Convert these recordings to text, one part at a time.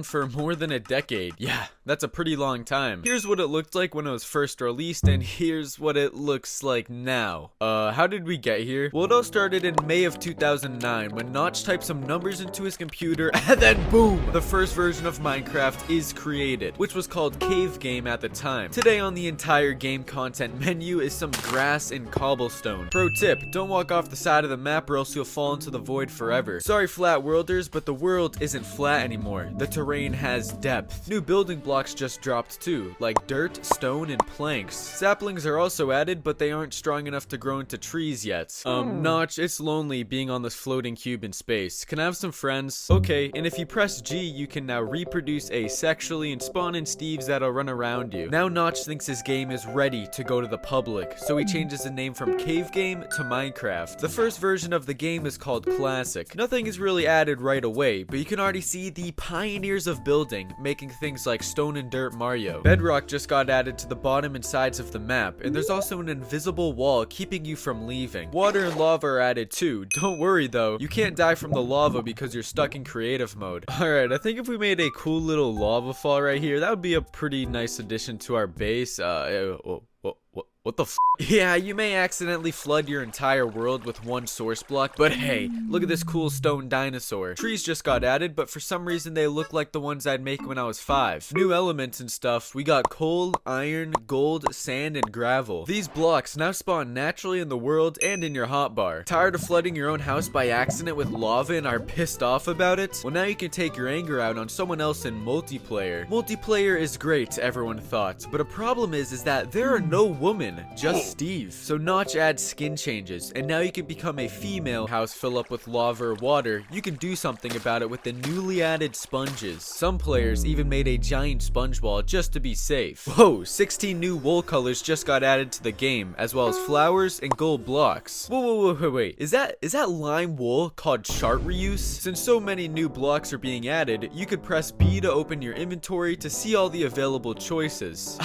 for more than a decade. Yeah, that's a pretty long time. Here's what it looked like when it was first released, and here's what it looks like now. How did we get here? Well, it all started in May of 2009 when Notch typed some numbers into his computer, and then boom! The first version of Minecraft is created, which was called Cave Game at the time. Today on the entire game content menu is some grass and cobblestone. Pro tip, don't walk off the side of the map or else you'll fall into the void forever. Sorry flat worlders, but the world isn't flat anymore. The terrain has depth. New building blocks just dropped too, like dirt, stone, and planks. Saplings are also added, but they aren't strong enough to grow into trees yet. Notch, it's lonely being on this floating cube in space. Can I have some friends? Okay, and if you press G, you can now reproduce asexually and spawn in Steves that'll run around you. Now Notch thinks his game is ready to go to the public, so he changes the name from Cave Game to Minecraft. The first version of the game is called Classic. Nothing is really added right away, but you can already see the pioneers of building, making things like Stone and Dirt Mario. Bedrock just got added to the bottom and sides of the map, and there's also an invisible wall keeping you from leaving. Water and lava are added too. Don't worry though, you can't die from the lava because you're stuck in creative mode. Alright, I think if we made a cool little lava fall right here, that would be a pretty nice addition to our base. What the f? Yeah, you may accidentally flood your entire world with one source block, but hey, look at this cool stone dinosaur. Trees just got added, but for some reason they look like the ones I'd make when I was 5. New elements and stuff. We got coal, iron, gold, sand, and gravel. These blocks now spawn naturally in the world and in your hotbar. Tired of flooding your own house by accident with lava and are pissed off about it? Well, now you can take your anger out on someone else in multiplayer. Multiplayer is great, everyone thought, but a problem is that there are no women, just Steve. So Notch adds skin changes, and now you can become a female. House fill up with lava or water, you can do something about it with the newly added sponges. Some players even made a giant sponge wall just to be safe. Whoa, 16 new wool colors just got added to the game, as well as flowers and gold blocks. Wait, is that lime wool called chart reuse? Since so many new blocks are being added, you could press B to open your inventory to see all the available choices.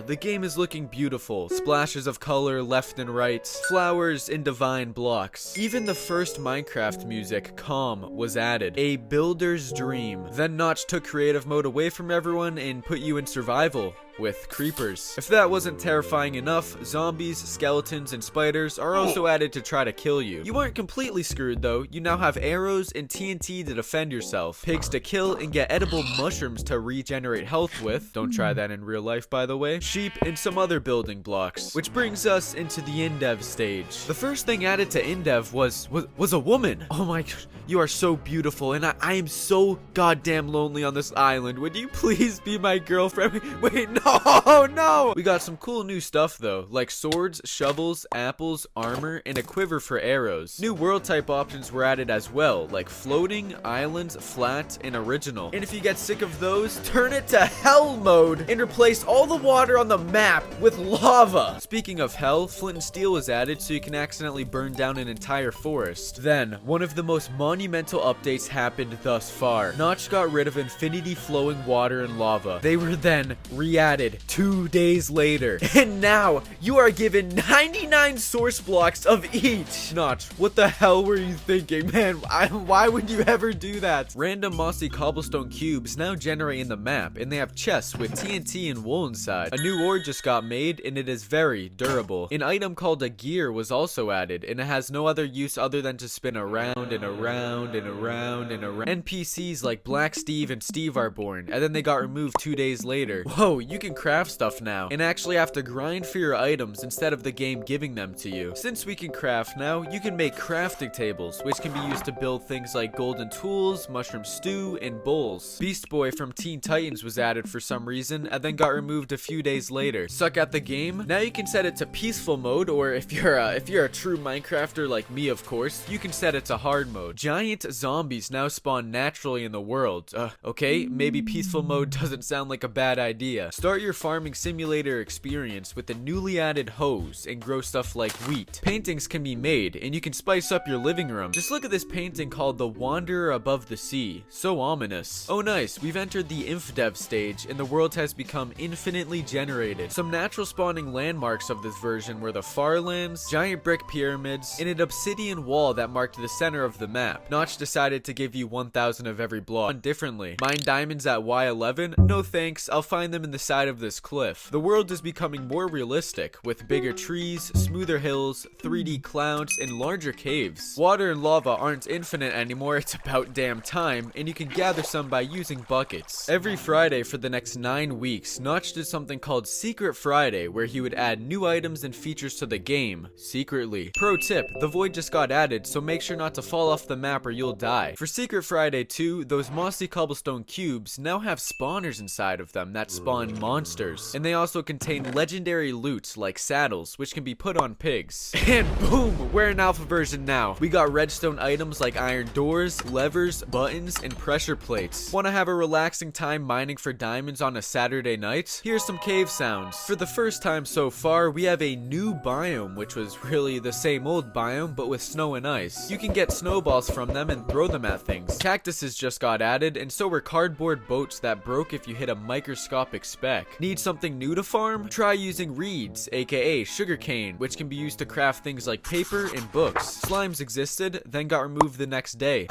The game is looking beautiful. Splashes of color left and right, flowers and divine blocks. Even the first Minecraft music, Calm, was added. A builder's dream. Then Notch took creative mode away from everyone and put you in survival with creepers. If that wasn't terrifying enough, zombies, skeletons, and spiders are also added to try to kill you. You aren't completely screwed though. You now have arrows and TNT to defend yourself, pigs to kill, and get edible mushrooms to regenerate health with. Don't try that in real life, by the way. Sheep and some other building blocks. Which brings us into the in-dev stage. The first thing added to in-dev was a woman. Oh my gosh, you are so beautiful, and I am so goddamn lonely on this island. Would you please be my girlfriend? Wait, no. Oh no! We got some cool new stuff though, like swords, shovels, apples, armor, and a quiver for arrows. New world type options were added as well, like floating, islands, flat, and original. And if you get sick of those, turn it to hell mode and replace all the water on the map with lava. Speaking of hell, flint and steel was added so you can accidentally burn down an entire forest. Then, one of the most monumental updates happened thus far. Notch got rid of infinity flowing water and lava. They were then re-added 2 days later, and now you are given 99 source blocks of each. Notch, what the hell were you thinking, man? Why would you ever do that? Random mossy cobblestone cubes now generate in the map, and they have chests with TNT and wool inside. A new ore just got made, and it is very durable. An item called a gear was also added, and it has no other use other than to spin around and around and around and around. NPCs like Black Steve and Steve are born, and then they got removed 2 days later. Whoa, you can craft stuff now and actually have to grind for your items instead of the game giving them to you. Since we can craft now, you can make crafting tables, which can be used to build things like golden tools, mushroom stew, and bowls. Beast Boy from Teen Titans was added for some reason and then got removed a few days later. Suck at the game? Now you can set it to peaceful mode, or if you're a true Minecrafter like me, of course, you can set it to hard mode. Giant zombies now spawn naturally in the world. Okay, maybe peaceful mode doesn't sound like a bad idea. Start Start your farming simulator experience with the newly added hose and grow stuff like wheat. Paintings can be made, and you can spice up your living room. Just look at this painting called The Wanderer Above the Sea. So ominous. Oh nice, we've entered the InfDev stage, and the world has become infinitely generated. Some natural spawning landmarks of this version were the Farlands, giant brick pyramids, and an obsidian wall that marked the center of the map. Notch decided to give you 1,000 of every block differently. Mine diamonds at Y11? No thanks, I'll find them in the side of this cliff. The world is becoming more realistic, with bigger trees, smoother hills, 3D clouds, and larger caves. Water and lava aren't infinite anymore, it's about damn time, and you can gather some by using buckets. Every Friday for the next 9 weeks, Notch did something called Secret Friday, where he would add new items and features to the game, secretly. Pro tip, the void just got added, so make sure not to fall off the map or you'll die. For Secret Friday 2, those mossy cobblestone cubes now have spawners inside of them that spawn monsters, and they also contain legendary loot like saddles, which can be put on pigs. And boom, we're in alpha version now. We got redstone items like iron doors, levers, buttons, and pressure plates. Want to have a relaxing time mining for diamonds on a Saturday night? Here's some cave sounds. For the first time so far, we have a new biome, which was really the same old biome, but with snow and ice. You can get snowballs from them and throw them at things. Cactuses just got added, and so were cardboard boats that broke if you hit a microscopic speck. Need something new to farm? Try using reeds, aka sugarcane, which can be used to craft things like paper and books. Slimes existed, then got removed the next day.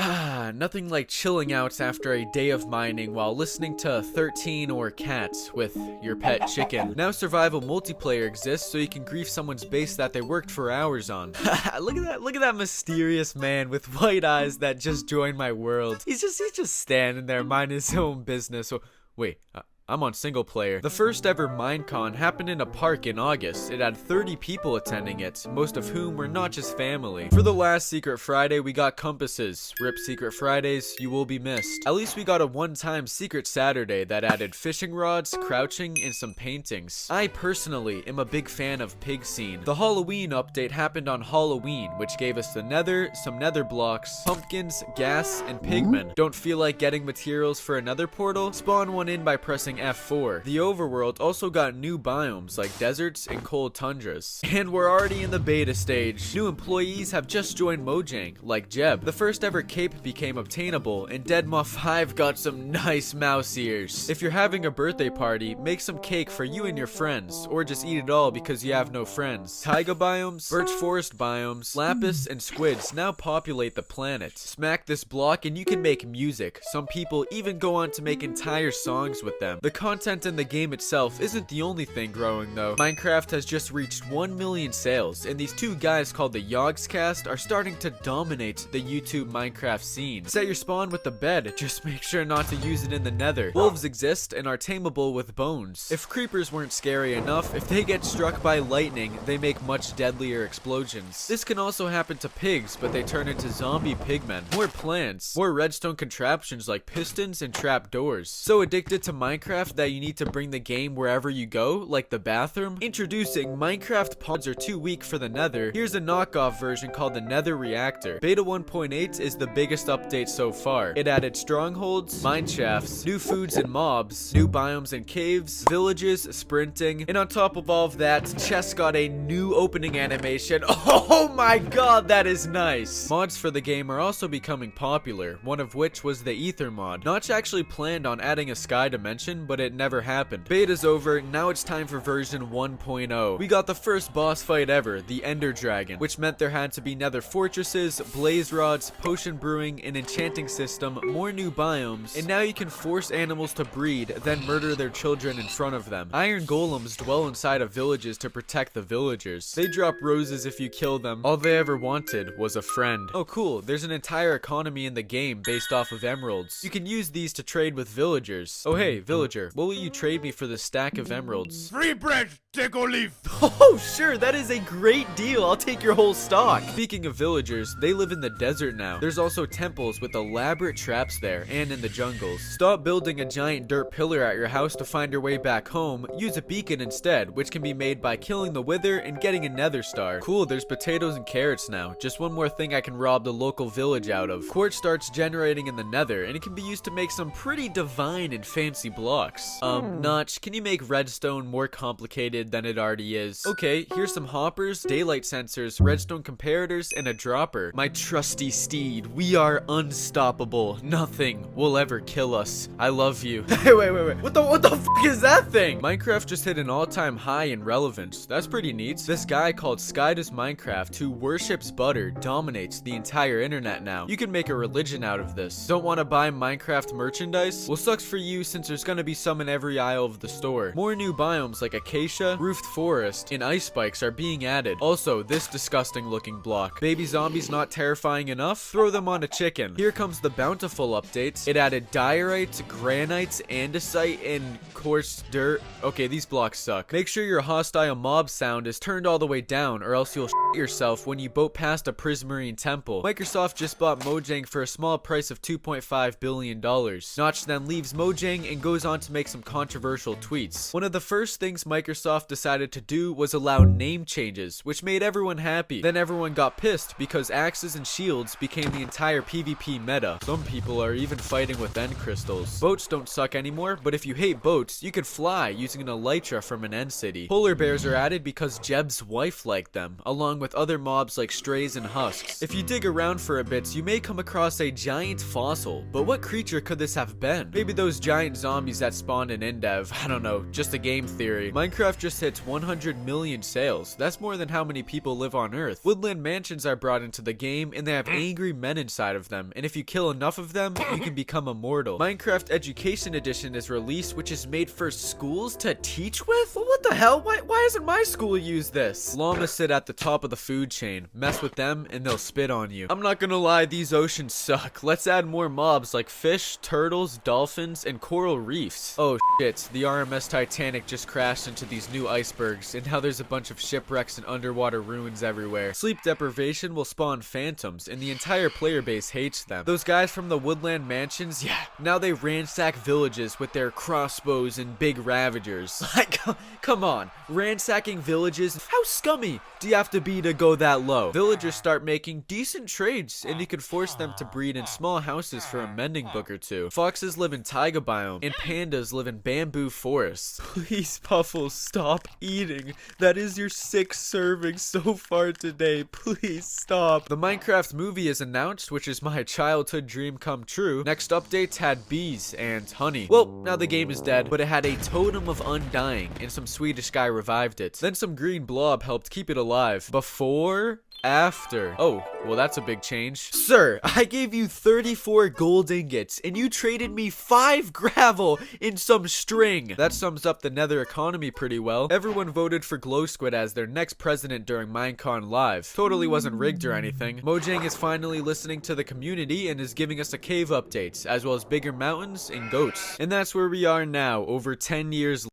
Nothing like chilling out after a day of mining while listening to 13 or Cats with your pet chicken. Now survival multiplayer exists, so you can grief someone's base that they worked for hours on. Look at that mysterious man with white eyes that just joined my world. He's just standing there minding his own business. Oh, wait, I'm on single player. The first ever Minecon happened in a park in August. It had 30 people attending it, most of whom were not just family. For the last Secret Friday, we got compasses. Rip Secret Fridays, you will be missed. At least we got a one-time Secret Saturday that added fishing rods, crouching, and some paintings. I personally am a big fan of Pig Scene. The Halloween update happened on Halloween, which gave us the nether, some nether blocks, pumpkins, gas, and pigmen. Don't feel like getting materials for another portal? Spawn one in by pressing F4. The overworld also got new biomes like deserts and cold tundras. And we're already in the beta stage. New employees have just joined Mojang, like Jeb. The first ever cape became obtainable, and Deadma5 got some nice mouse ears. If you're having a birthday party, make some cake for you and your friends, or just eat it all because you have no friends. Taiga biomes, birch forest biomes, lapis, and squids now populate the planet. Smack this block and you can make music. Some people even go on to make entire songs with them. The content in the game itself isn't the only thing growing though. Minecraft has just reached 1 million sales, and these two guys called the Yogscast are starting to dominate the YouTube Minecraft scene. Set your spawn with the bed, just make sure not to use it in the nether. Wolves exist and are tameable with bones. If creepers weren't scary enough, if they get struck by lightning, they make much deadlier explosions. This can also happen to pigs, but they turn into zombie pigmen. More plants, more redstone contraptions like pistons and trapdoors. So addicted to Minecraft that you need to bring the game wherever you go, like the bathroom? Introducing Minecraft pods are too weak for the nether. Here's a knockoff version called the Nether Reactor. Beta 1.8 is the biggest update so far. It added strongholds, mine shafts, new foods and mobs, new biomes and caves, villages, sprinting, and on top of all of that, chests got a new opening animation. Oh my god, that is nice! Mods for the game are also becoming popular, one of which was the Ether mod. Notch actually planned on adding a sky dimension, but it never happened. Beta's over, now it's time for version 1.0. We got the first boss fight ever, the Ender Dragon, which meant there had to be nether fortresses, blaze rods, potion brewing, an enchanting system, more new biomes, and now you can force animals to breed, then murder their children in front of them. Iron golems dwell inside of villages to protect the villagers. They drop roses if you kill them. All they ever wanted was a friend. Oh cool, there's an entire economy in the game based off of emeralds. You can use these to trade with villagers. Oh hey, villager, what will you trade me for this stack of emeralds? Free bread, take or leave. Oh sure, that is a great deal. I'll take your whole stock. Speaking of villagers, they live in the desert now. There's also temples with elaborate traps there and in the jungles. Stop building a giant dirt pillar at your house to find your way back home. Use a beacon instead, which can be made by killing the wither and getting a nether star. Cool, there's potatoes and carrots now. Just one more thing I can rob the local village out of. Quartz starts generating in the nether, and it can be used to make some pretty divine and fancy blocks. blocks. Notch, can you make redstone more complicated than it already is? Okay, here's some hoppers, daylight sensors, redstone comparators, and a dropper. My trusty steed, we are unstoppable. Nothing will ever kill us. I love you. Hey, wait. What the fuck is that thing? Minecraft just hit an all-time high in relevance. That's pretty neat. This guy called Sky Does Minecraft, who worships butter, dominates the entire internet now. You can make a religion out of this. Don't want to buy Minecraft merchandise? Well, sucks for you since there's gonna be some in every aisle of the store. More new biomes like acacia, roofed forest, and ice spikes are being added. Also, this disgusting looking block. Baby zombies not terrifying enough? Throw them on a chicken. Here comes the bountiful updates. It added diorites, granites, andesite, and coarse dirt. Okay, these blocks suck. Make sure your hostile mob sound is turned all the way down, or else you'll shit yourself when you boat past a prismarine temple. Microsoft just bought Mojang for a small price of $2.5 billion. Notch then leaves Mojang and goes on to make some controversial tweets. One of the first things Microsoft decided to do was allow name changes, which made everyone happy. Then everyone got pissed because axes and shields became the entire PvP meta. Some people are even fighting with end crystals. Boats don't suck anymore, but if you hate boats, you could fly using an elytra from an end city. Polar bears are added because Jeb's wife liked them, along with other mobs like strays and husks. If you dig around for a bit, you may come across a giant fossil, but what creature could this have been? Maybe those giant zombies that spawned in Indev. I don't know, just a game theory. Minecraft just hits 100 million sales. That's more than how many people live on Earth. Woodland mansions are brought into the game, and they have angry men inside of them, and if you kill enough of them, you can become immortal. Minecraft Education Edition is released, which is made for schools to teach with? Well, what the hell? Why hasn't my school used this? Llamas sit at the top of the food chain. Mess with them, and they'll spit on you. I'm not gonna lie, these oceans suck. Let's add more mobs like fish, turtles, dolphins, and coral reefs. Oh shit, the RMS Titanic just crashed into these new icebergs, and now there's a bunch of shipwrecks and underwater ruins everywhere. Sleep deprivation will spawn phantoms, and the entire player base hates them. Those guys from the Woodland mansions, yeah, now they ransack villages with their crossbows and big ravagers. Like, come on, ransacking villages? How scummy do you have to be to go that low? Villagers start making decent trades, and you can force them to breed in small houses for a mending book or two. Foxes live in taiga biome, and pandas live in bamboo forests. Please, Puffles, stop eating. That is your 6th serving so far today. Please stop. The Minecraft movie is announced, which is my childhood dream come true. Next updates had bees and honey. Well, now the game is dead, but it had a totem of undying, and some Swedish guy revived it. Then some green blob helped keep it alive. Before... after. Oh, well that's a big change. Sir, I gave you 34 gold ingots and you traded me 5 gravel in some string. That sums up the nether economy pretty well. Everyone voted for Glow Squid as their next president during Minecon Live. Totally wasn't rigged or anything. Mojang is finally listening to the community and is giving us a cave update, as well as bigger mountains and goats. And that's where we are now, over 10 years